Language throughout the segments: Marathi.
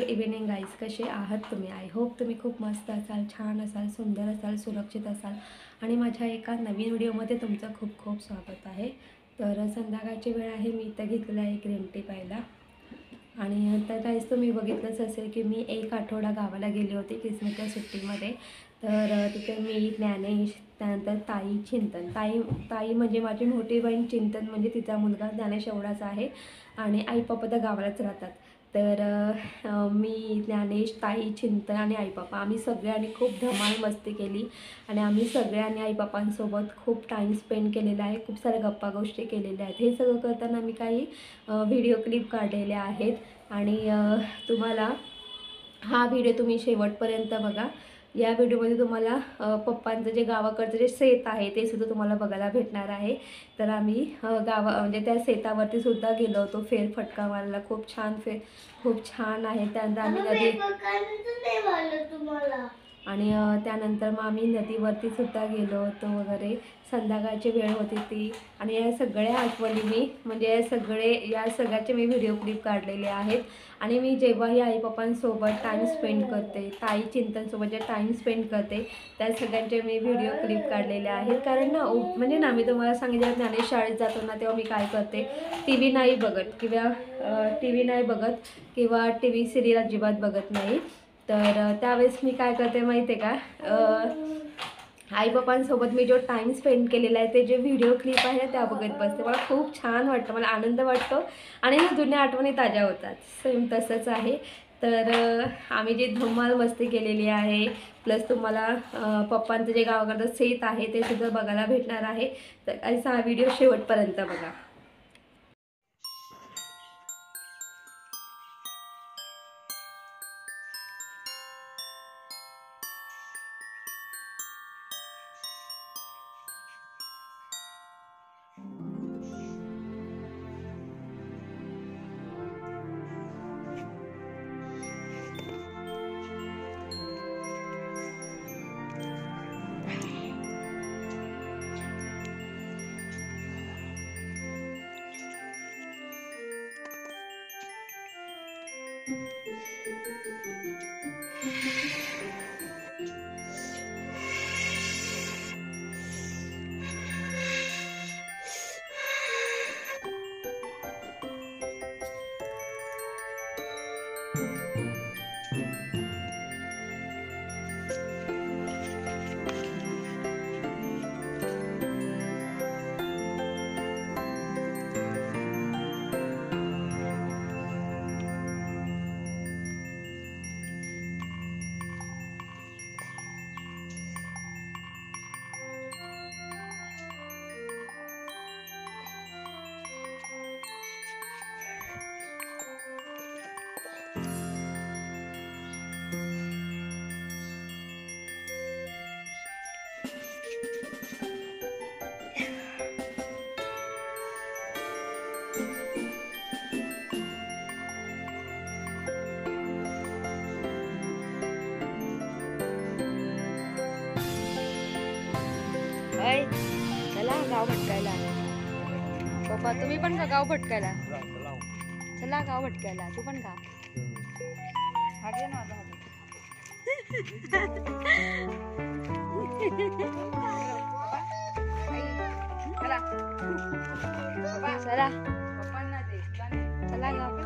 गुड इव्हिनिंग गाईज, कसे आहात तुम्ही? आय होप तुम्ही खूप मस्त असाल, छान असाल, सुंदर असाल, सुरक्षित असाल आणि माझ्या एका नवीन व्हिडिओमध्ये तुमचं खूप खूप स्वागत आहे. तर संध्याकाळची वेळ आहे, मी इथं घेतलेला आहे ग्रीन टी प्यायला. आणि तर गाईज तुम्ही बघितलंच असेल की मी एक आठवडा गावाला गेले होते क्रिसमसच्या सुट्टीमध्ये. तर तिथे मी, ज्ञानेश, त्यानंतर ताई, चिंतन. ताई म्हणजे माझी मोठी बहीण, चिंतन म्हणजे तिचा मुलगा ज्ञानेश एवढाच आहे. आणि आई पप्पा तर गावालाच राहतात. तर मी, ज्ञानेश, ताई, चिंतन आणि आई पप्पा आम्ही सगळ्यांनी खूप धमाल मस्ती केली. आणि आम्ही सगळ्यांनी आई पप्पांसोबत खूप टाईम स्पेंड केलेला आहे, खूप साऱ्या गप्पा गोष्टी केलेल्या आहेत. हे सगळं करताना मी काही व्हिडिओ क्लिप काढलेल्या आहेत. आणि तुम्हाला हा व्हिडिओ तुम्ही शेवटपर्यंत बघा. या व्हिडिओमध्ये तुम्हाला पप्पांचं जे गावाकडचं जे शेत आहे ते सुद्धा तुम्हाला बघायला भेटणार आहे. तर आम्ही म्हणजे त्या शेतावरती सुद्धा गेलो होतो फेरफटका मारायला. खूप छान आहे. त्यानंतर आम्ही आणि त्यानंतर मग आम्ही नदीवरती सुद्धा गेलो होतो वगैरे. संध्याकाळची वेळ होती ती. आणि या सगळ्या आठवणी मी, म्हणजे या सगळ्याचे मी व्हिडिओ क्लिप काढलेले आहेत. आणि मी जेव्हाही आई पप्पांसोबत टाईम स्पेंड करते, ताई चिंतनसोबत जे टाईम स्पेंड करते, त्या सगळ्यांचे मी व्हिडिओ क्लिप काढलेले आहेत. कारण ना म्हणजे ना, मी तुम्हाला सांगितलं, ज्ञानेश शाळेत जातो ना तेव्हा मी काय करते, टी व्ही नाही बघत किंवा टी व्ही सिरियल अजिबात बघत नाही. तर त्यावेळेस मी काय करते माहिती आहे का, आई पप्पांसोबत मी जो टाईम स्पेंड केलेला आहे ते जे व्हिडिओ क्लिप आहे त्या बघत बसते. मला खूप छान वाटतं, मला आनंद वाटतो आणि जुन्या आठवणी ताज्या होतात. सेम तसंच आहे. तर आम्ही जी धमाल मस्ती केलेली आहे, प्लस तुम्हाला पप्पांचं जे गावाकडचं शेत आहे ते सुद्धा बघायला भेटणार आहे. तर असा हा व्हिडिओ शेवटपर्यंत बघा. चला गाव भटकायला. पप्पा तुम्ही पण का गाव भटकायला? चला गाव भटकायला, तू पण का? चला चला गाव,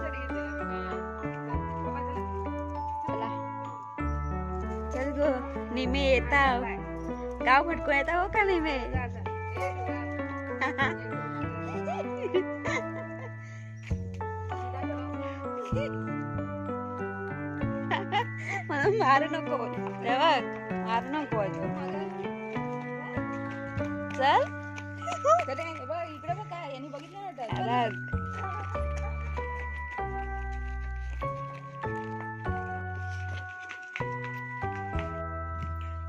चला चल गो. निमे येता गाव भटकून येता हो का निमे? मला मारू नको, मारू नको. चल इकडे बघ काय यांनी बघितलं नव्हतं.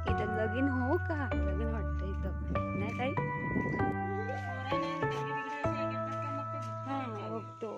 इथं लगीन हो का? लगीन वाटतं इथं, नाही ताई? हा बघतो.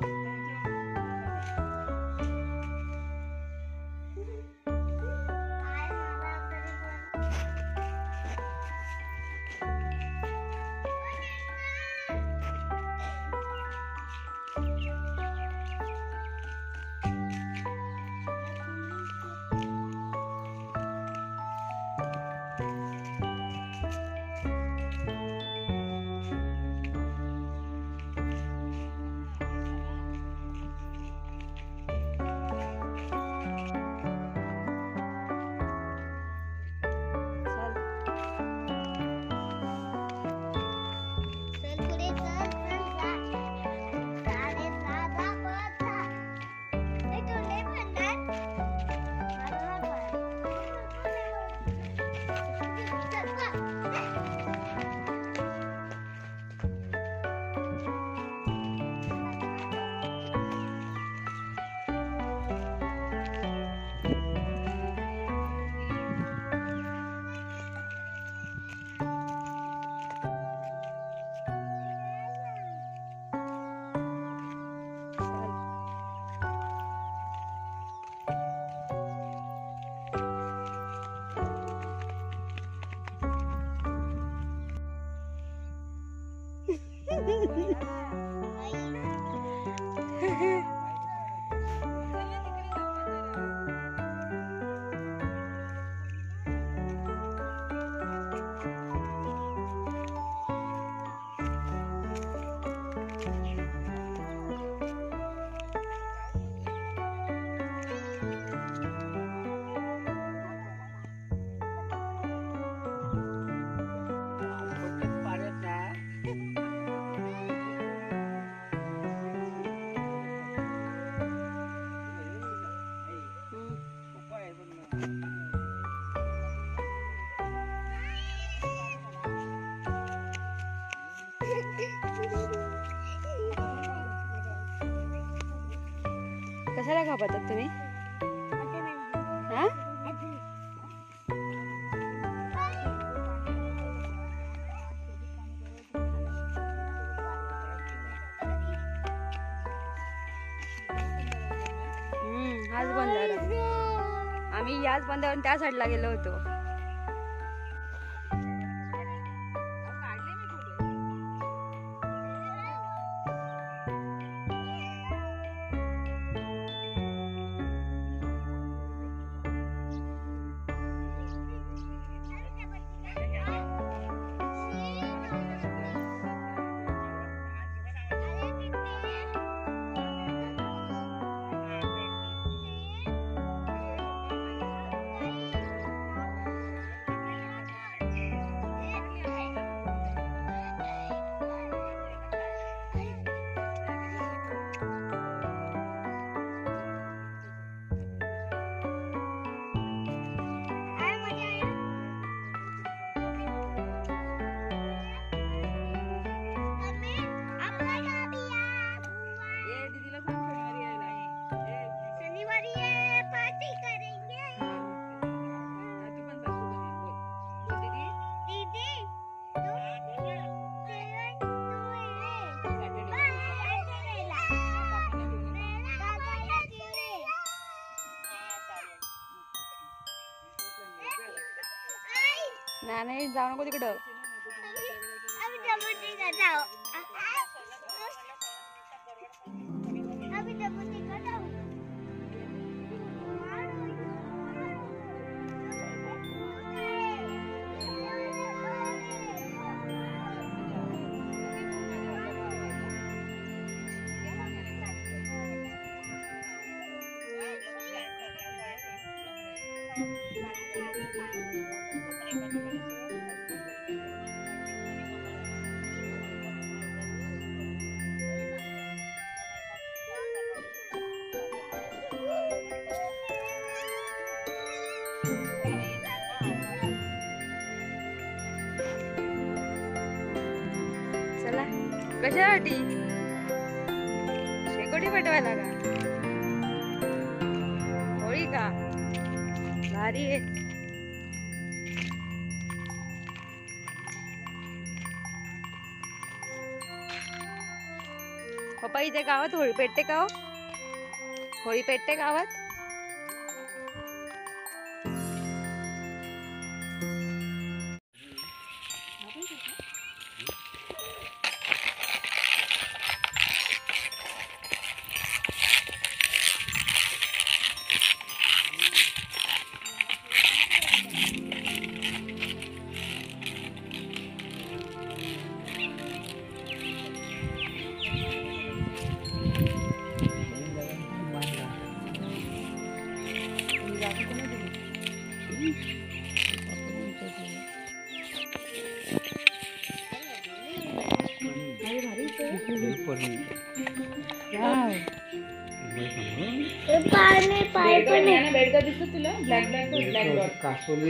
कशाला घाबरतात तुम्ही? हा? हाच बंधारा. आम्ही याच बंधावर त्या साईडला गेलो होतो. नाही जाऊ नको तिकडं. चला कशासाठी? शेकोटी पेटवायला का? होळी का? भारी आहे. पप्पा इथे गावात होळी पेटते का हो? होळी पेटते गावात?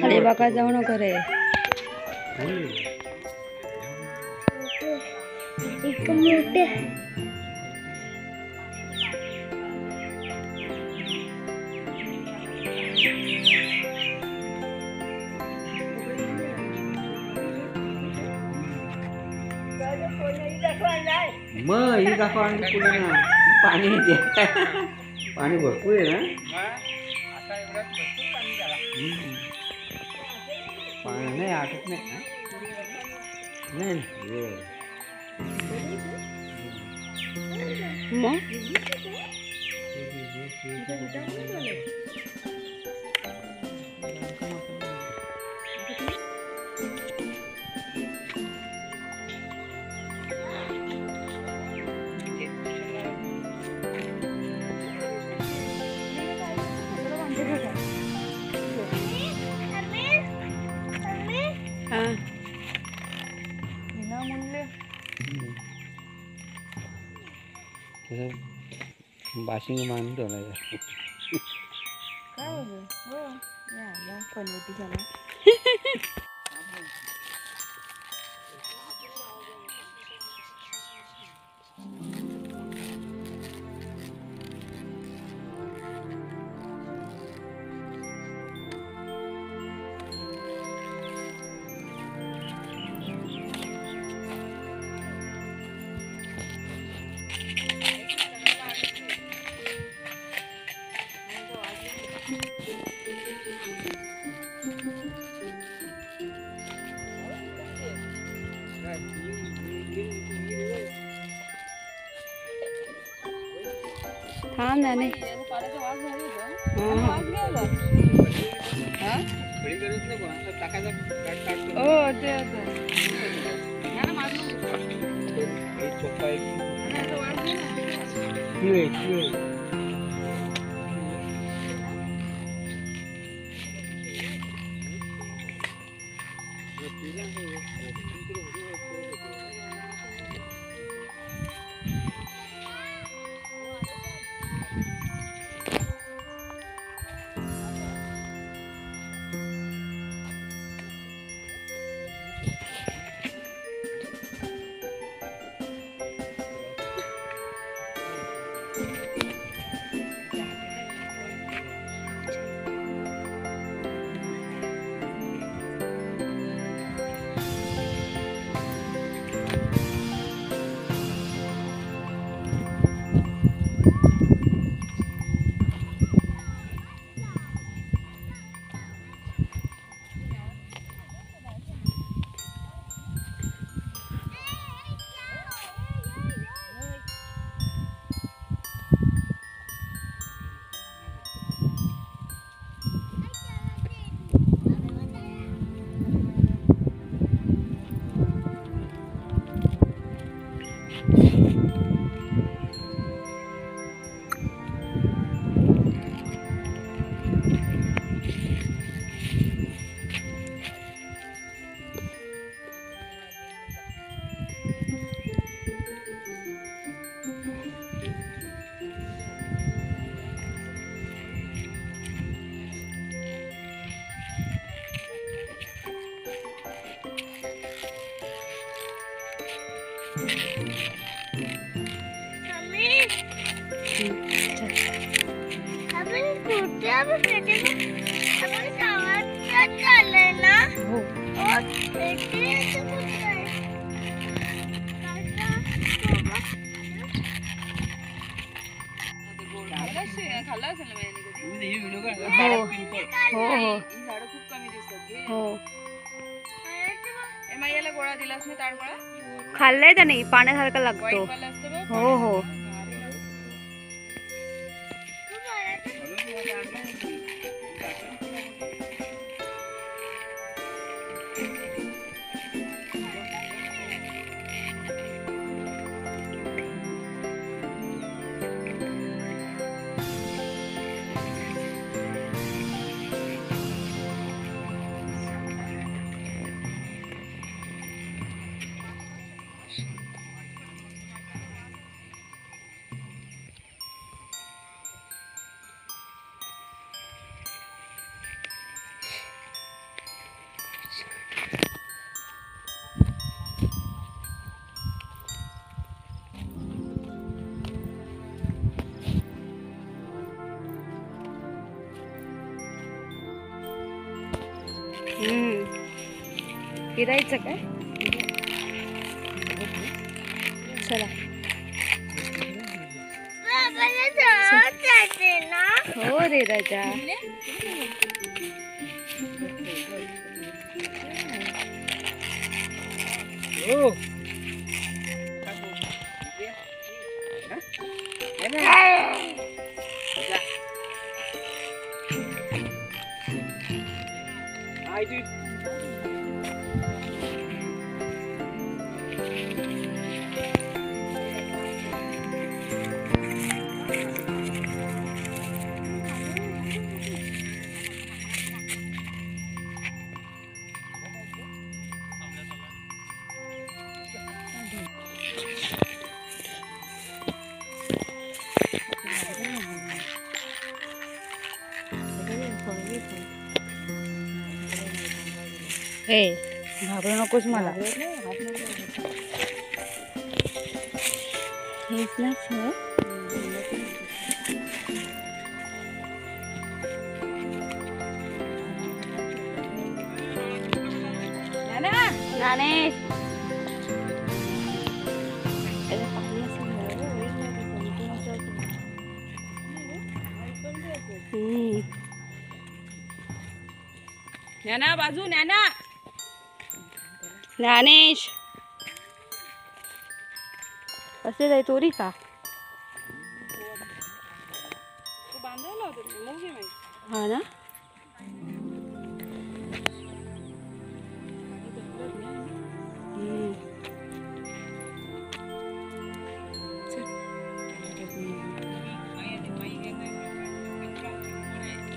खाली बाका जाऊ नको रे. मग ही दाखवा आणि पुढे ना पाणी येते. पाणी भरपूर आहे ना. पाणी नाही आटत नाही. नाही मग हां विनामूल्य बाशिंग मान ठेवला काय होतं हो या पनवती झाला थांब ना नाही हो ते खाल्ला असेल ना कधी हो हो ही झाडं खूप कमी दिसतात हो याला गोळा दिलास ना ताड गोळा खाल्लाय त्याने पाण्यासारखा लागतो हो हो फिरायचं काय चला हो रे राजा हे घाबरू नकोस मला. हेच ना सर. ज्ञानेश ज्ञाना बाजू ज्ञाना. ज्ञानेश असे जाय तोरी का. तू बांधायला होतं मग घे माहिती. हा ना.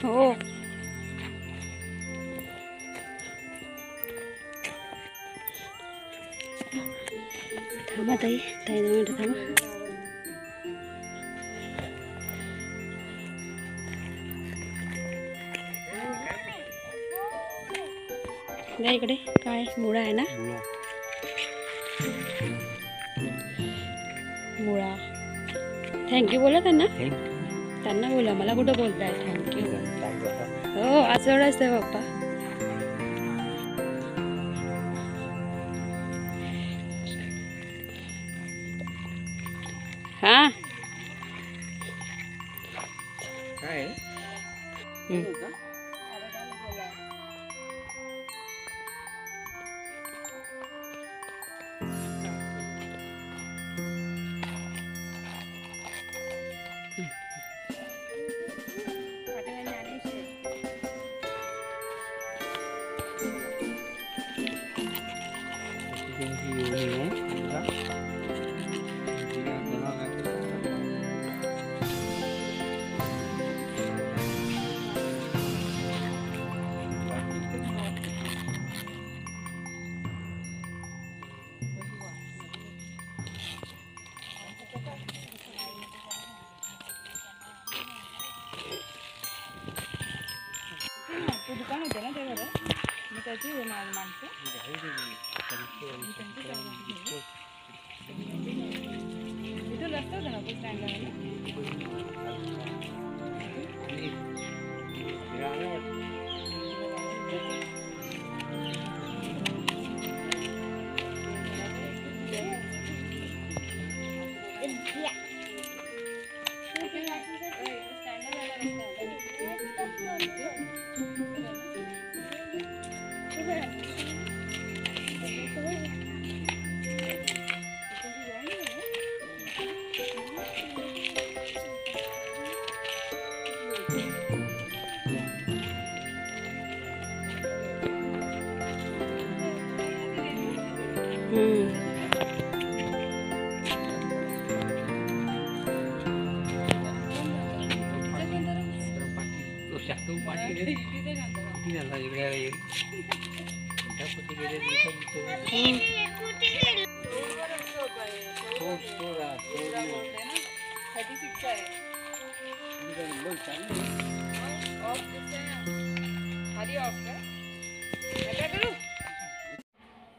हो थांबा ताई ताई 2 मिनिटं थांबा. या इकडे काय मुळा आहे ना. मुळा. थँक्यू बोला त्यांना. त्यांना बोला मला कुठं बोलताय थँक्यू. हो असं असतंय पप्पा. हा काय दुकान होते ना त्या घरात. मग त्याची माणसं इथं रस्ता होता ना तो स्टँडला.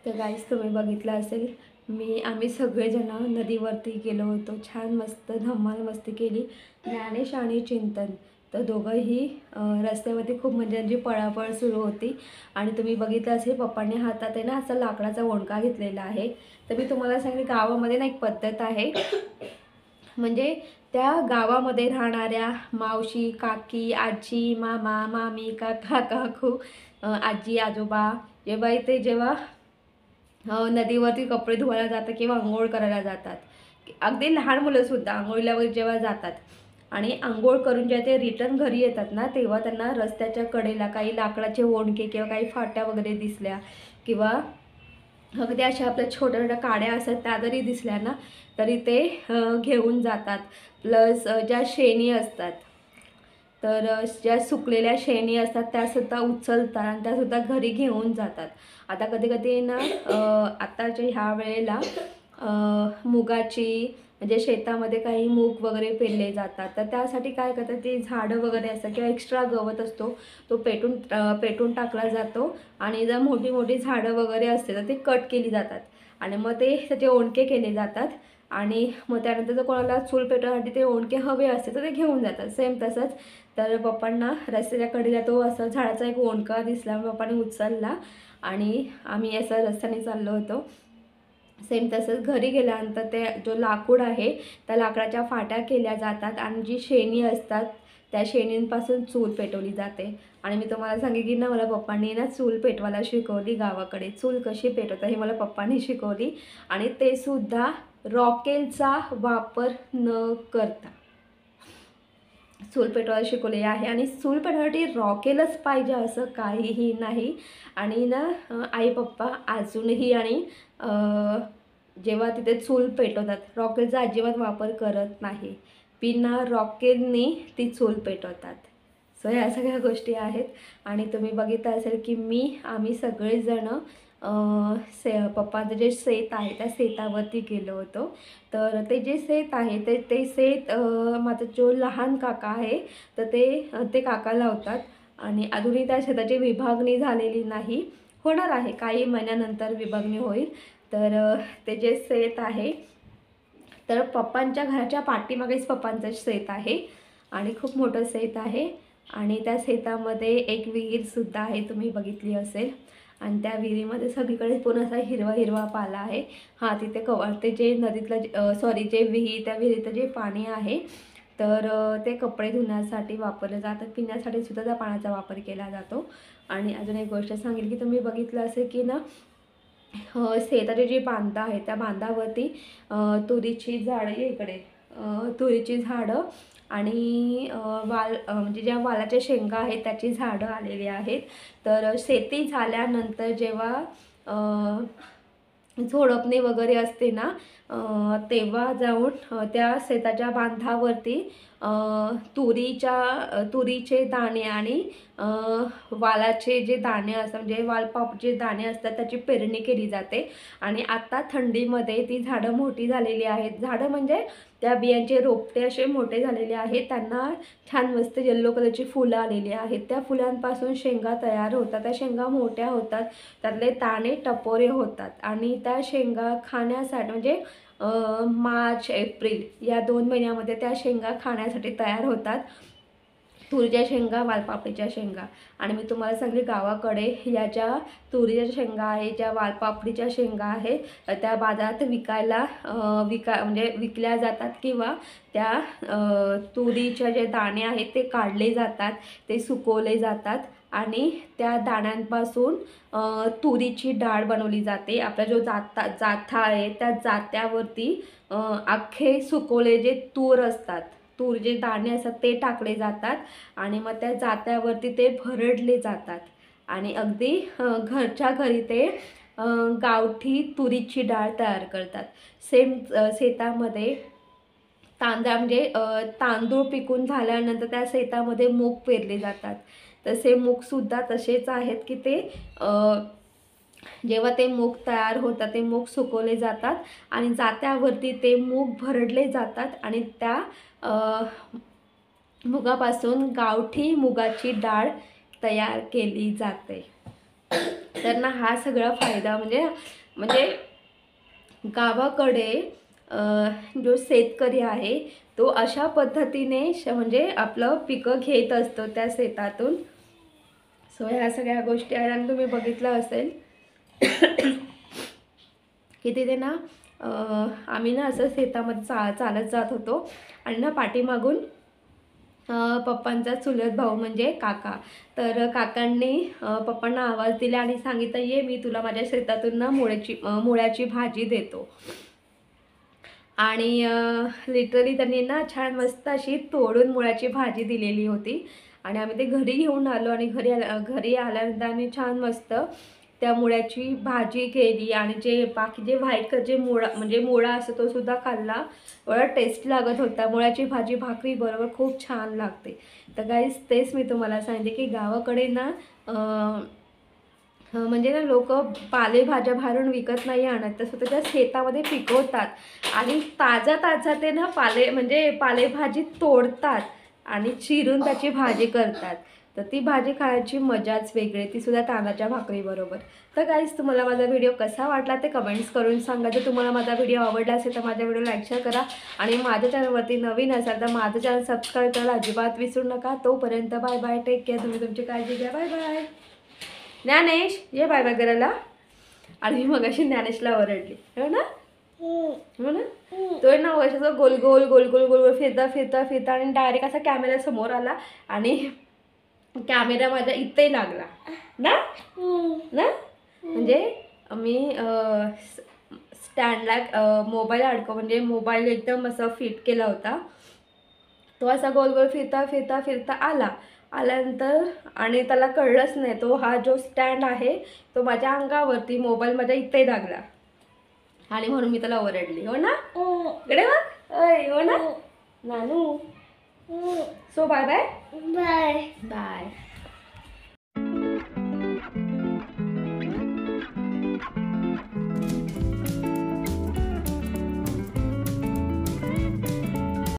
तर गाईस तुम्ही बघितलं असेल आम्ही सगळेजण नदीवरती गेलो होतो. छान मस्त धमाल मस्ती केली. ज्ञानेश आणि चिंतन तर दोघंही रस्त्यावरती खूप म्हणजे पळापळ सुरू होती. आणि तुम्ही बघितलं असेल पप्पांनी हातात आहे ना असा लाकडाचा ओंडका घेतलेला आहे. तर मी तुम्हाला सांगते गावामध्ये ना एक पद्धत आहे. म्हणजे त्या गावामध्ये राहणाऱ्या मावशी काकी आजी मामा मामी काका काकू आजी आजोबा जेव्हा नदीवरती कपडे धुवायला जातात किंवा आंघोळ करायला जातात. अगदी लहान मुलंसुद्धा आंघोळीला वगैरे जेव्हा जातात आणि आंघोळ करून जेव्हा ते रिटर्न घरी येतात ना तेव्हा त्यांना रस्त्याच्या कडेला काही लाकडाचे ओंडके किंवा काही फाट्या वगैरे दिसल्या किंवा अगदी अशा आपल्या छोट्या छोट्या काड्या असतात त्या जरी दिसल्या ना तरी ते घेऊन जातात. प्लस ज्या शेणी असतात तर ज्या सुकलेल्या शेणी असतात त्यासुद्धा उचलतात आणि त्यासुद्धा घरी घेऊन जातात. आता कधी कधी ना आताच्या ह्या वेळेला मुगाची म्हणजे शेतामध्ये काही मूग वगैरे पेरले जातात तर त्यासाठी काय करतात ते झाडं वगैरे असतात किंवा एक्स्ट्रा गवत असतो तो पेटून टाकला जातो आणि जर मोठी मोठी झाडं वगैरे असते तर ते कट केली जातात आणि मग ते त्याचे ओंडके केले जातात आणि मग त्यानंतर जर कोणाला चूल पेटवण्यासाठी ते ओंडके हवे असते तर ते घेऊन जातात. सेम तसंच तर पप्पांना रस्त्याच्या कडेला तो असं झाडाचा एक ओंडका दिसला, पप्पांनी उचलला आणि आम्ही असं रस्त्याने चाललो होतो. सेम तसंच घरी गेल्यानंतर ते जो लाकूड आहे त्या लाकडाच्या फाट्या केल्या जातात आणि जी शेणी असतात त्या शेणींपासून चूल पेटवली जाते. आणि मी तुम्हाला सांगेन की ना मला पप्पांनी ना चूल पेटवायला शिकवली गावाकडे. चूल कशी पेटवतात हे मला पप्पांनी शिकवली आणि ते सुद्धा रॉकेलचा वापर न करता चूल पेटवायला शिकवले आहे. आणि चूल पेटवण्यासाठी रॉकेलच पाहिजे असं काहीही नाही. आणि ना आई पप्पा अजूनही आणि जेव्हा तिथे चूल पेटवतात रॉकेलचा अजिबात वापर करत नाही. बिना रॉकेलनी ती चूल पेटवतात. सो ह्या सगळ्या गोष्टी आहेत. आणि तुम्ही बघितलं असेल की आम्ही सगळेजणं पप्पांचं जे शेत आहे त्या शेतावरती गेलो होतो. तर ते जे शेत आहे ते शेत माझा जो लहान काका आहे तर ते काका लावतात आणि अजूनही त्या शेताची विभागणी झालेली नाही. होणार आहे काही महिन्यानंतर विभागणी होईल. तर ते जे शेत आहे तर पप्पांच्या घराच्या पाठीमागेच पप्पांचं शेत आहे आणि खूप मोठं शेत आहे आणि त्या शेतामध्ये एक विहीरसुद्धा आहे, तुम्ही बघितली असेल. आणि त्या विहिरीमध्ये सगळीकडे पूर्ण असा हिरवा हिरवा पाला आहे. हां तिथे ते जे नदीतलं जे त्या विहिरीचं जे पाणी आहे तर ते कपडे धुण्यासाठी वापरलं जातं, पिण्यासाठी सुद्धा त्या पाण्याचा वापर केला जातो. आणि अजून एक गोष्ट सांगेल की तुम्ही बघितलं असेल की ना शेताचे जे बांधा आहे त्या बांधावरती तुरीची झाडं तुरीची झाडं आणि म्हणजे ज्या वालाच्या शेंगा आहेत त्याची झाडं आलेली आहेत. तर शेती झाल्यानंतर जेव्हा झोडपणे वगैरे असते ना तेव्हा जाऊन त्या शेताच्या बांधावरती तुरीचे दाणे आणि वालाचे जे दाणे असतात म्हणजे वालपाप जे दाणे असतात त्याची पेरणी केली जाते. आणि आता थंडीमध्ये ती झाडं मोठी झालेली आहेत. झाडं म्हणजे त्या बियांचे रोपटे असे मोठे झालेले आहेत. त्यांना छान मस्त येल्लो कलरची फुलं आलेली आहेत. त्या फुलांपासून शेंगा तयार होतात. त्या शेंगा मोठ्या होतात, त्यातले दाणे टपोरे होतात आणि त्या शेंगा खाण्यासाठी म्हणजे मार्च एप्रिल या 2 महिन्यामध्ये त्या शेंगा खाण्यासाठी तयार होतात. तुरीच्या शेंगा, वालपापडीच्या शेंगा. आणि मी तुम्हाला सांगते गावाकडे या ज्या तुरीच्या शेंगा आहे, ज्या वालपापडीच्या शेंगा आहेत त्या बाजारात म्हणजे विकल्या जातात किंवा त्या तुरीचे जे दाणे आहेत ते काढले जातात, ते सुकवले जातात आणि त्या दाण्यांपासून तुरीची डाळ बनवली जाते. आपला जो जाथा आहे त्या जात्यावरती अख्खे सुकवले जे तूर जे दाणे असतात ते टाकले जातात आणि मग त्या जात्यावरती ते भरडले जातात आणि अगदी घरच्या घरी ते गावठी तुरीची डाळ तयार करतात. सेम शेतामध्ये तांदूळ पिकून झाल्यानंतर त्या शेतामध्ये मूग पेरले जातात. तसे मूगसुद्धा तसेच आहेत की ते जेव्हा ते मूग तयार होतात ते मूग सुकवले जातात आणि जात्यावरती ते मूग भरडले जातात आणि त्या मुगापासून गावठी मुगाची डाळ तयार केली जाते. तर ना हा सगळा फायदा म्हणजे गावाकडे जो शेतकरी आहे तो अशा पद्धतीने म्हणजे आपलं पिकं घेत असतो त्या शेतातून. सो ह्या सगळ्या गोष्टी आहेत. आणि तुम्ही बघितलं असेल की तिथे ना आम्ही ना असं शेतामध्ये चालत जात होतो आणि ना पाठीमागून पप्पांचा चुलत भाऊ म्हणजे काका. तर काकांनी पप्पांना आवाज दिला आणि सांगितलं ये मी तुला माझ्या शेतातून ना मुळ्याची भाजी देतो. आणि लिटरली त्यांनी ना छान मस्त अशी तोडून मुळ्याची भाजी दिलेली होती आणि आम्ही ते घरी घेऊन आलो आणि घरी आल्यानंतर आम्ही छान मस्त त्या मुळ्याची भाजी केली आणि जे बाकी जे व्हाईट जे मुळा असतो तो सुद्धा खाल्ला. एवढा टेस्ट लागत होता. मुळ्याची भाजी भाकरी बरोबर खूप छान लागते. तर गाईस तेच मी तुम्हाला सांगते की गावाकडे ना म्हणजे ना लोक पालेभाज्या बाहेरून विकत नाही आणत, तर स्वतःच्या शेतामध्ये पिकवतात आणि ताजा ते ना पालेभाजी तोडतात आणि चिरून त्याची भाजी करतात. तर ती भाजी खाण्याची मजाच वेगळी, ती सुद्धा तांदळाच्या भाकरीबरोबर. तर गाईस तुम्हाला माझा व्हिडिओ कसा वाटला ते कमेंट्स करून सांगा. जर तुम्हाला माझा व्हिडिओ आवडला असेल तर माझ्या व्हिडिओ लाईक शेअर करा आणि माझ्या चॅनलवरती नवीन असाल तर माझं चॅनल सबस्क्राईब करायला अजिबात विसरू नका. तोपर्यंत बाय बाय, टेक केअर, तुम्ही तुमची काळजी घ्या, बाय बाय. ज्ञानेश ये बाय बाय करायला. आणि मी मगाशी ज्ञानेशला ओरडली हो ना, हो ना. तो ना वर्षाचा गोल गोल गोल गोल गोल गोल फिरता फिरता फिरता आणि डायरेक्ट असा कॅमेरा समोर आला आणि कॅमेरा माझ्या इथे लागला ना ना. म्हणजे मी स्टँडला मोबाईल म्हणजे मोबाईल एकदम असं फिट केला होता. तो असा गोल गोल फिरता फिरता फिरता आल्यानंतर आणि त्याला कळलंच नाही, तो हा जो स्टँड आहे तो माझ्या अंगावरती, मोबाईल माझ्या इथे लागला आणि म्हणून मी त्याला ओरडली हो ना. इकडे बघ, हो ना नानू. So bye bye bye bye.